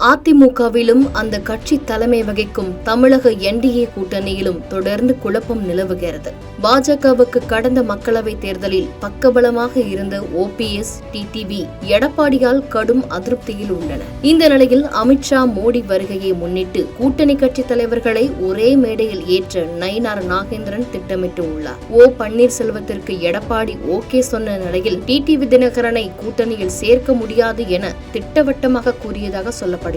அதிமுகவிலும் அந்த கட்சி தலைமை வகிக்கும் தமிழக என்டிஏ கூட்டணியிலும் தொடர்ந்து குழப்பம் நிலவுகிறது. பாஜகவுக்கு கடந்த மக்களவைத் தேர்தலில் பக்கபலமாக இருந்த ஓபிஎஸ், டிடிவி எடப்பாடியால் கடும் அதிருப்தியில் உள்ளனர். இந்த நிலையில் அமித்ஷா, மோடி வருகையை முன்னிட்டு கூட்டணி கட்சி தலைவர்களை ஒரே மேடையில் ஏற்ற நயினார் நாகேந்திரன் திட்டமிட்டு உள்ளார். ஓ பன்னீர்செல்வத்திற்கு எடப்பாடி ஓகே சொன்ன நிலையில் டிடிவி தினகரனை கூட்டணியில் சேர்க்க முடியாது என திட்டவட்டமாக கூறியதாக சொல்லப்படுகிறது.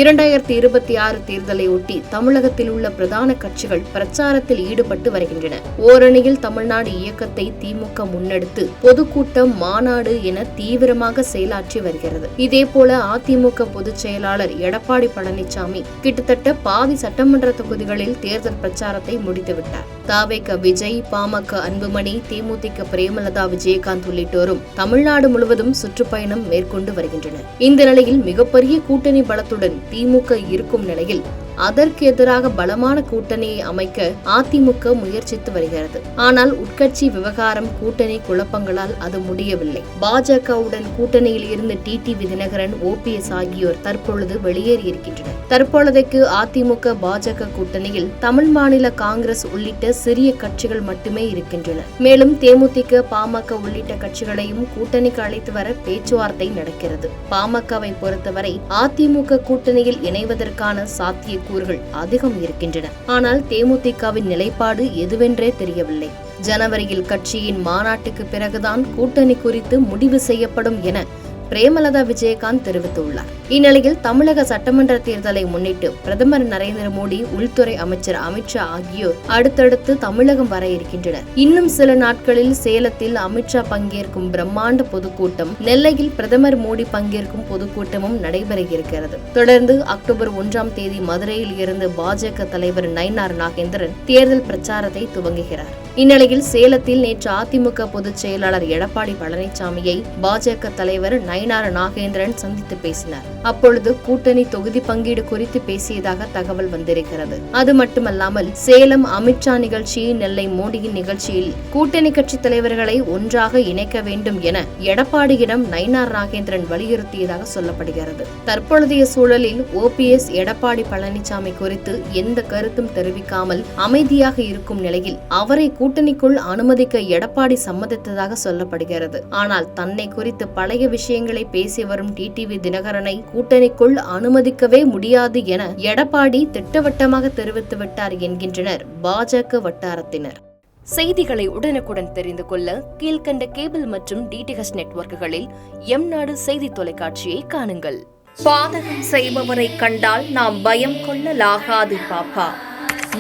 2026 தேர்தலை ஒட்டி தமிழகத்தில் உள்ள பிரதான கட்சிகள் பிரச்சாரத்தில் ஈடுபட்டு வருகின்றன. ஓரணியில் தமிழ்நாடு இயக்கத்தை திமுக முன்னெடுத்து பொதுக்கூட்டம், மாநாடு என தீவிரமாக செயலாற்றி வருகிறது. இதேபோல அதிமுக பொதுச் செயலாளர் எடப்பாடி பழனிசாமி கிட்டத்தட்ட பாதி சட்டமன்ற தொகுதிகளில் தேர்தல் பிரச்சாரத்தை முடித்துவிட்டார். தவேக விஜய், பாமக அன்புமணி, தேமுதிக பிரேமலதா விஜயகாந்த் உள்ளிட்டோரும் தமிழ்நாடு முழுவதும் சுற்றுப்பயணம் மேற்கொண்டு வருகின்றனர். இந்த நிலையில் மிகப்பெரிய கூட்டணி பலத்துடன் திமுக இருக்கும் நிலையில் அதற்கு எதிராக பலமான கூட்டணியை அமைக்க அதிமுக முயற்சித்து வருகிறது. ஆனால் உட்கட்சி விவகாரம், கூட்டணி குழப்பங்களால் அது முடியவில்லை. பாஜகவுடன் கூட்டணியில் இருந்த டிடிவி தினகரன், ஓபிஎஸ் ஆகியோர் தற்பொழுது வெளியேறியிருக்கின்றனர். தற்பொழுதைக்கு அதிமுக பாஜக கூட்டணியில் தமிழ் மாநில காங்கிரஸ் உள்ளிட்ட சிறிய கட்சிகள் மட்டுமே இருக்கின்றன. மேலும் தேமுதிக, பாமக உள்ளிட்ட கட்சிகளையும் கூட்டணிக்கு அழைத்து வர பேச்சுவார்த்தை நடக்கிறது. பாமகவை பொறுத்தவரை அதிமுக கூட்டணியில் இணைவதற்கான சாத்திய கூறுகள் அதிகம் இருக்கின்றன. ஆனால் தேமுதிகவின் நிலைப்பாடு எதுவென்றே தெரியவில்லை. ஜனவரியில் கட்சியின் மாநாட்டுக்கு பிறகுதான் கூட்டணி குறித்து முடிவு செய்யப்படும் என பிரேமலதா விஜயகாந்த் தெரிவித்துள்ளார். இந்நிலையில் தமிழக சட்டமன்ற தேர்தலை முன்னிட்டு பிரதமர் நரேந்திர மோடி, உள்துறை அமைச்சர் அமித்ஷா ஆகியோர் அடுத்தடுத்து தமிழகம் வர இருக்கின்றனர். இன்னும் சில நாட்களில் சேலத்தில் அமித்ஷா பங்கேற்கும் பிரம்மாண்ட பொதுக்கூட்டம், நெல்லையில் பிரதமர் மோடி பங்கேற்கும் பொதுக்கூட்டமும் நடைபெற இருக்கிறது. தொடர்ந்து அக்டோபர் 1ஆம் தேதி மதுரையில் இருந்து பாஜக தலைவர் நயினார் நாகேந்திரன் தேர்தல் பிரச்சாரத்தை துவங்குகிறார். இந்நிலையில் சேலத்தில் நேற்று அதிமுக பொதுச் செயலாளர் எடப்பாடி பழனிசாமியை பாஜக தலைவர் நயினார் நாகேந்திரன் சந்தித்து பேசினார். அப்பொழுது கூட்டணி தொகுதி பங்கீடு குறித்து பேசியதாக தகவல் வந்திருக்கிறது. அது மட்டுமல்லாமல் சேலம் அமித்ஷா நிகழ்ச்சி, நெல்லை மோடியின் நிகழ்ச்சியில் கூட்டணி கட்சி தலைவர்களை ஒன்றாக இணைக்க வேண்டும் என எடப்பாடியிடம் நயினார் நாகேந்திரன் வலியுறுத்தியதாக சொல்லப்படுகிறது. தற்பொழுதைய சூழலில் ஓபிஎஸ், எடப்பாடி பழனிசாமி குறித்து எந்த கருத்தும் தெரிவிக்காமல் அமைதியாக இருக்கும் நிலையில் அவரை கூட்டணிக்குள் அனுமதிக்க எடப்பாடி சம்மதித்ததாக சொல்லப்படுகிறது. ஆனால் தன்னை குறித்து பழைய விஷயங்களை பேசி வரும் டிடிவி தினகரனை கூட்டணிக்குள் அனுமதிக்கவே முடியாது என எடப்பாடி திட்டவட்டமாக தெரிவித்துவிட்டார் என்கின்றனர் பாஜக வட்டாரத்தினர். செய்திகளை உடனுக்குடன் தெரிந்து கொள்ள கீழ்கண்ட கேபிள் மற்றும் டிடிஎச் நெட்வொர்க்குகளில் எம்நாடு செய்தி தொலைக்காட்சியை காணுங்கள். பாதகம் செய்பவரை கண்டால் நாம் பயம் கொள்ளலாகாது பாப்பா,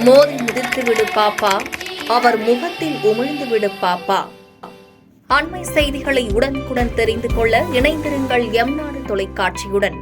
மோதி மிதித்துவிடு பாப்பா, அவர் முகத்தில் உமிழ்ந்துவிடு பாப்பா. அண்மை செய்திகளை உடனுக்குடன் தெரிந்து கொள்ள இணைந்திருங்கள் எம்நாடு தொலைக்காட்சியுடன்.